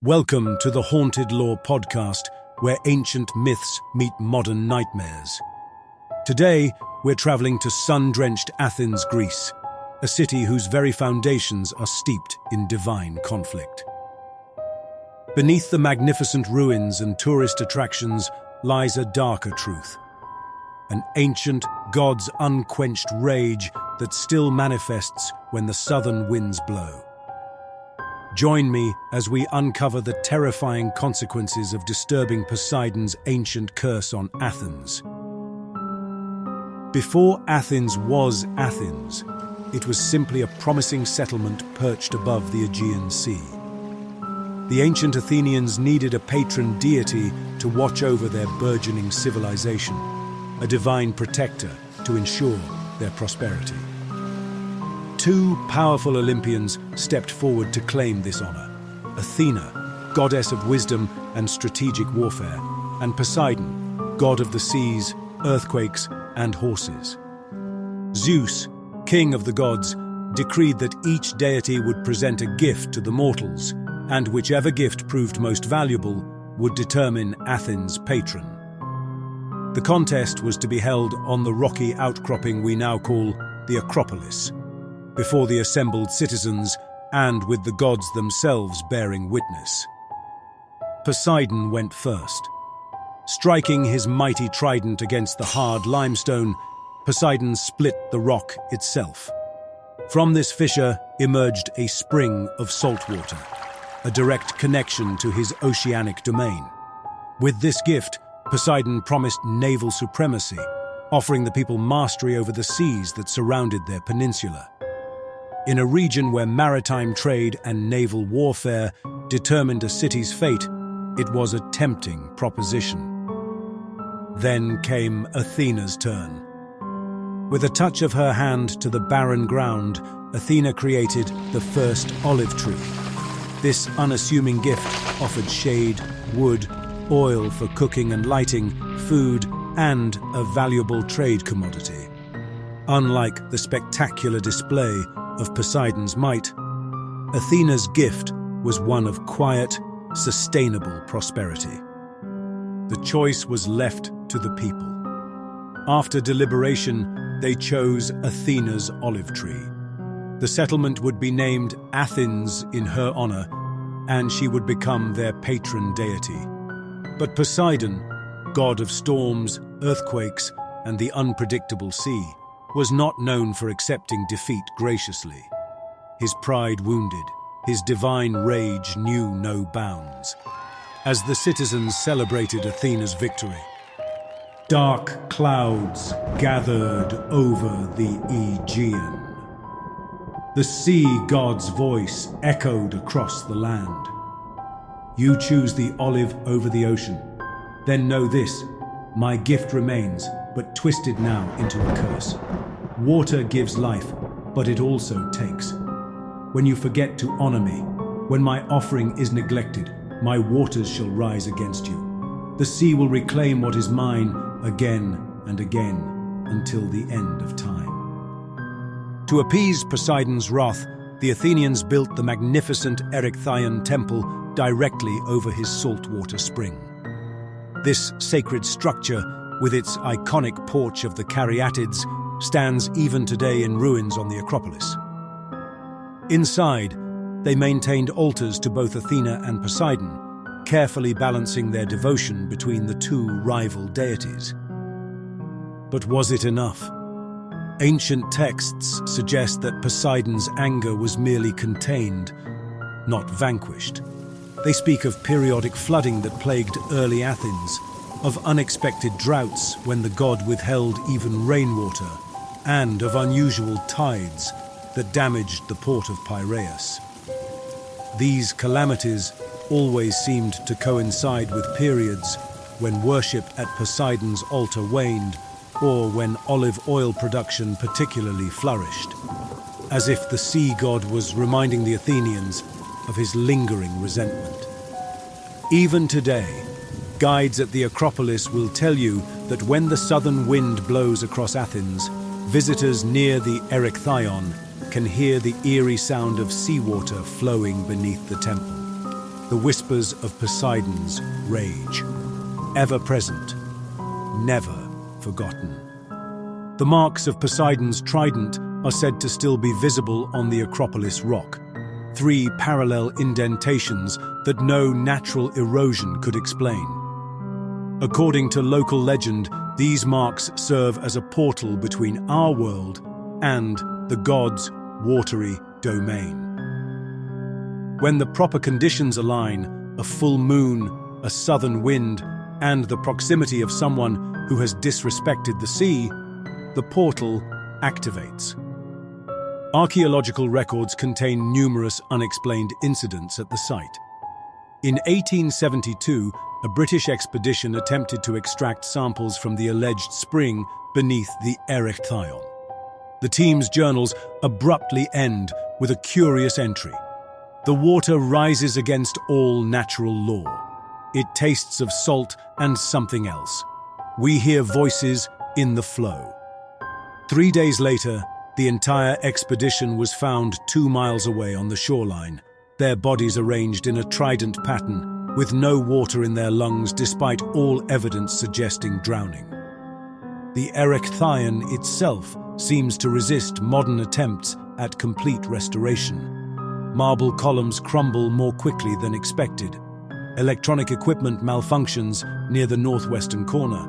Welcome to the Haunted Lore podcast, where ancient myths meet modern nightmares. Today, we're traveling to sun-drenched Athens, Greece, a city whose very foundations are steeped in divine conflict. Beneath the magnificent ruins and tourist attractions lies a darker truth, an ancient, god's unquenched rage that still manifests when the southern winds blow. Join me as we uncover the terrifying consequences of disturbing Poseidon's ancient curse on Athens. Before Athens was Athens, it was simply a promising settlement perched above the Aegean Sea. The ancient Athenians needed a patron deity to watch over their burgeoning civilization, a divine protector to ensure their prosperity. Two powerful Olympians stepped forward to claim this honor: Athena, goddess of wisdom and strategic warfare, and Poseidon, god of the seas, earthquakes, and horses. Zeus, king of the gods, decreed that each deity would present a gift to the mortals, and whichever gift proved most valuable would determine Athens' patron. The contest was to be held on the rocky outcropping we now call the Acropolis, before the assembled citizens and with the gods themselves bearing witness. Poseidon went first. Striking his mighty trident against the hard limestone, Poseidon split the rock itself. From this fissure emerged a spring of saltwater, a direct connection to his oceanic domain. With this gift, Poseidon promised naval supremacy, offering the people mastery over the seas that surrounded their peninsula. In a region where maritime trade and naval warfare determined a city's fate, it was a tempting proposition. Then came Athena's turn. With a touch of her hand to the barren ground, Athena created the first olive tree. This unassuming gift offered shade, wood, oil for cooking and lighting, food, and a valuable trade commodity. Unlike the spectacular display of Poseidon's might, Athena's gift was one of quiet, sustainable prosperity. The choice was left to the people. After deliberation, they chose Athena's olive tree. The settlement would be named Athens in her honor, and she would become their patron deity. But Poseidon, god of storms, earthquakes, and the unpredictable sea, was not known for accepting defeat graciously. His pride wounded, his divine rage knew no bounds. As the citizens celebrated Athena's victory, dark clouds gathered over the Aegean. The sea god's voice echoed across the land. You choose the olive over the ocean. Then know this, my gift remains, but twisted now into a curse. Water gives life, but it also takes. When you forget to honor me, when my offering is neglected, my waters shall rise against you. The sea will reclaim what is mine again and again until the end of time. To appease Poseidon's wrath, the Athenians built the magnificent Erechtheion temple directly over his saltwater spring. This sacred structure, with its iconic porch of the Caryatids, stands even today in ruins on the Acropolis. Inside, they maintained altars to both Athena and Poseidon, carefully balancing their devotion between the two rival deities. But was it enough? Ancient texts suggest that Poseidon's anger was merely contained, not vanquished. They speak of periodic flooding that plagued early Athens, of unexpected droughts when the god withheld even rainwater, and of unusual tides that damaged the port of Piraeus. These calamities always seemed to coincide with periods when worship at Poseidon's altar waned, or when olive oil production particularly flourished, as if the sea god was reminding the Athenians of his lingering resentment. Even today, guides at the Acropolis will tell you that when the southern wind blows across Athens, visitors near the Erechtheion can hear the eerie sound of seawater flowing beneath the temple. the whispers of Poseidon's rage. Ever present, never forgotten. The marks of Poseidon's trident are said to still be visible on the Acropolis rock, 3 parallel indentations that no natural erosion could explain. According to local legend, these marks serve as a portal between our world and the gods' watery domain. When the proper conditions align, a full moon, a southern wind, and the proximity of someone who has disrespected the sea, the portal activates. Archaeological records contain numerous unexplained incidents at the site. In 1872, a British expedition attempted to extract samples from the alleged spring beneath the Erechtheion. The team's journals abruptly end with a curious entry. The water rises against all natural law. It tastes of salt and something else. We hear voices in the flow. 3 days later, the entire expedition was found 2 miles away on the shoreline, their bodies arranged in a trident pattern, with no water in their lungs despite all evidence suggesting drowning. The Erechtheion itself seems to resist modern attempts at complete restoration. Marble columns crumble more quickly than expected. Electronic equipment malfunctions near the northwestern corner.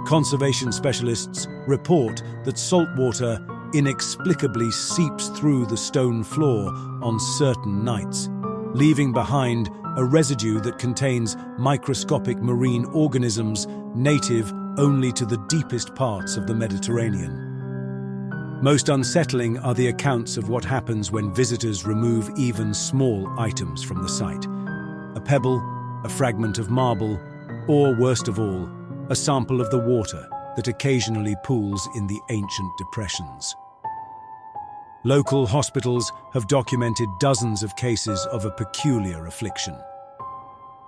Conservation specialists report that saltwater inexplicably seeps through the stone floor on certain nights, leaving behind a residue that contains microscopic marine organisms native only to the deepest parts of the Mediterranean. Most unsettling are the accounts of what happens when visitors remove even small items from the site. A pebble, a fragment of marble, or worst of all, a sample of the water that occasionally pools in the ancient depressions. Local hospitals have documented dozens of cases of a peculiar affliction.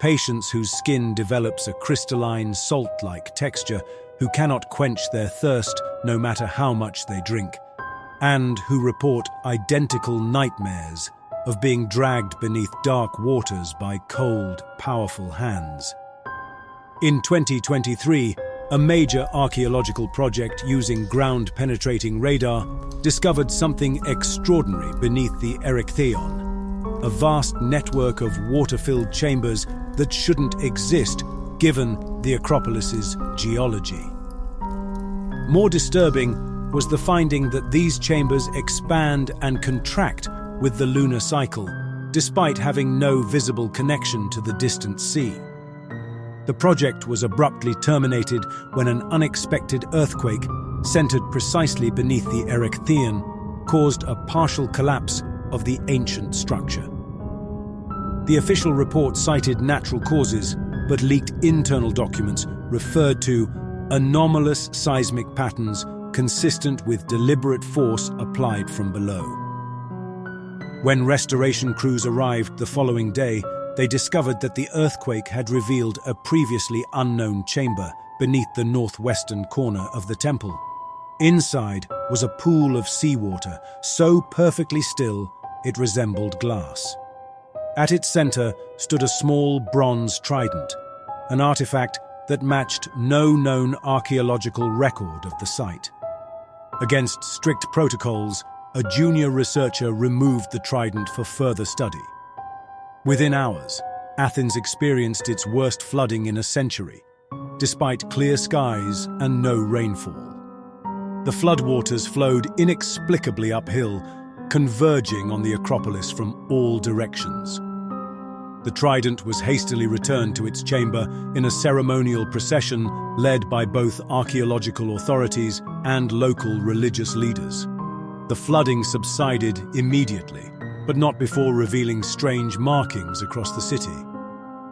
Patients whose skin develops a crystalline, salt-like texture, who cannot quench their thirst no matter how much they drink, and who report identical nightmares of being dragged beneath dark waters by cold, powerful hands. In 2023, a major archaeological project using ground-penetrating radar discovered something extraordinary beneath the Erechtheion, a vast network of water-filled chambers that shouldn't exist given the Acropolis's geology. More disturbing was the finding that these chambers expand and contract with the lunar cycle, despite having no visible connection to the distant sea. The project was abruptly terminated when an unexpected earthquake, centered precisely beneath the Erechtheion, caused a partial collapse of the ancient structure. The official report cited natural causes, but leaked internal documents referred to anomalous seismic patterns consistent with deliberate force applied from below. When restoration crews arrived the following day, they discovered that the earthquake had revealed a previously unknown chamber beneath the northwestern corner of the temple. Inside was a pool of seawater, so perfectly still it resembled glass. At its center stood a small bronze trident, an artifact that matched no known archaeological record of the site. Against strict protocols, a junior researcher removed the trident for further study. Within hours, Athens experienced its worst flooding in a century, despite clear skies and no rainfall. The floodwaters flowed inexplicably uphill, converging on the Acropolis from all directions. The trident was hastily returned to its chamber in a ceremonial procession led by both archaeological authorities and local religious leaders. The flooding subsided immediately, but not before revealing strange markings across the city.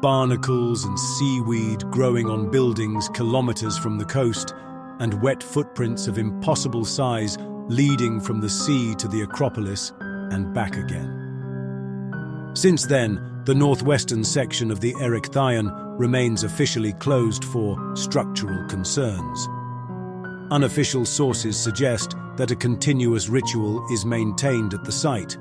Barnacles and seaweed growing on buildings kilometers from the coast, and wet footprints of impossible size leading from the sea to the Acropolis and back again. Since then, the northwestern section of the Erechtheion remains officially closed for structural concerns. Unofficial sources suggest that a continuous ritual is maintained at the site,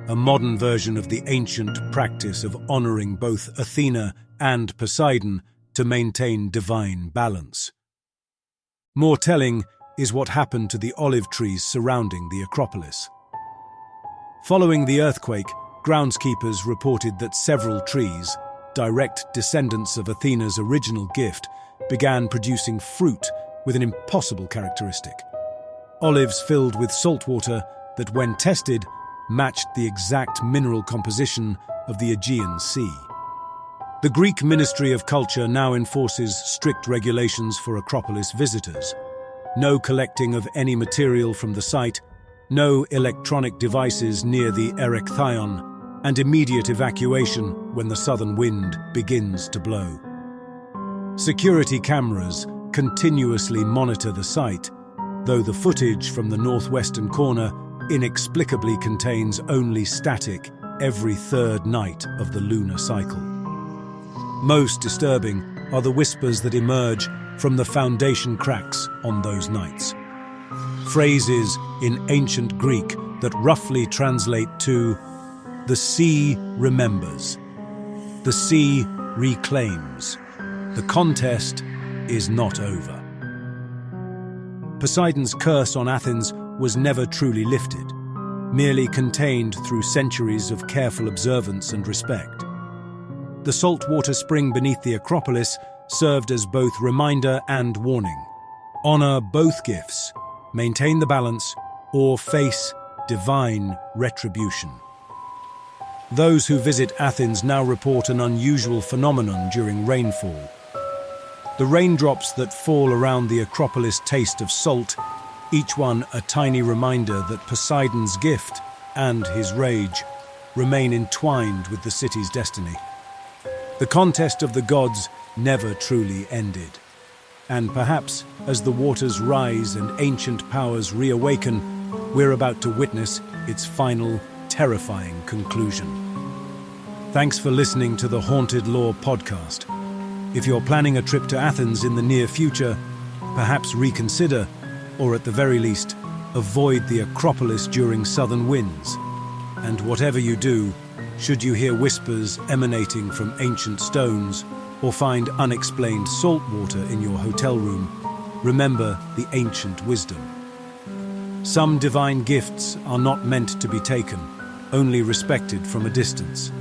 a modern version of the ancient practice of honoring both Athena and Poseidon to maintain divine balance. More telling is what happened to the olive trees surrounding the Acropolis. Following the earthquake, groundskeepers reported that several trees, direct descendants of Athena's original gift, began producing fruit with an impossible characteristic: olives filled with saltwater that, when tested, matched the exact mineral composition of the Aegean Sea. The Greek Ministry of Culture now enforces strict regulations for Acropolis visitors. No collecting of any material from the site, no electronic devices near the Erechtheion, and immediate evacuation when the southern wind begins to blow. Security cameras continuously monitor the site, though the footage from the northwestern corner inexplicably contains only static every third night of the lunar cycle. Most disturbing are the whispers that emerge from the foundation cracks on those nights. Phrases in ancient Greek that roughly translate to "the sea remembers," "the sea reclaims," "the contest is not over." Poseidon's curse on Athens was never truly lifted, merely contained through centuries of careful observance and respect. The saltwater spring beneath the Acropolis served as both reminder and warning. Honor both gifts, maintain the balance, or face divine retribution. Those who visit Athens now report an unusual phenomenon during rainfall. The raindrops that fall around the Acropolis taste of salt, each one a tiny reminder that Poseidon's gift and his rage remain entwined with the city's destiny. The contest of the gods never truly ended, and perhaps as the waters rise and ancient powers reawaken, we're about to witness its final, terrifying conclusion. Thanks for listening to the Haunted Lore podcast. If you're planning a trip to Athens in the near future, perhaps reconsider, or at the very least, avoid the Acropolis during southern winds. And whatever you do, should you hear whispers emanating from ancient stones or find unexplained salt water in your hotel room, remember the ancient wisdom. Some divine gifts are not meant to be taken, only respected from a distance.